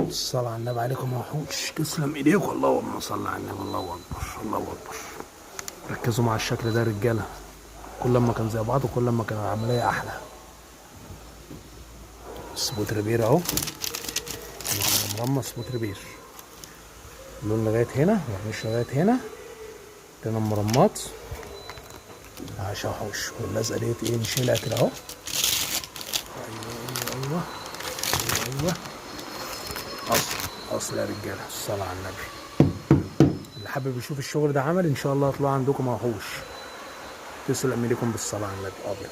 الصلاة على النبي عليكم يا وحوش. تسلم ايديكم، اللهم صل على النبي. الله اكبر الله اكبر. ركزوا مع الشكل ده يا رجاله، كل ما كان زي بعض وكل ما كان العمليه احلى. سبوت ريبير اهو، مرمى سبوت ريبير، اللون لغايه هنا والريش لغايه هنا، هنا المرمات. عاش يا وحوش. واللزقه ديت ايه، نشيلها كده اهو. ايوه ايوه. اصل يا رجاله، الصلاه على النبي. اللي حابب يشوف الشغل ده عمل ان شاء الله هتلاقوه عندكم يا وحوش. تسلم ايديكم بالصلاه على النبي. ابيض.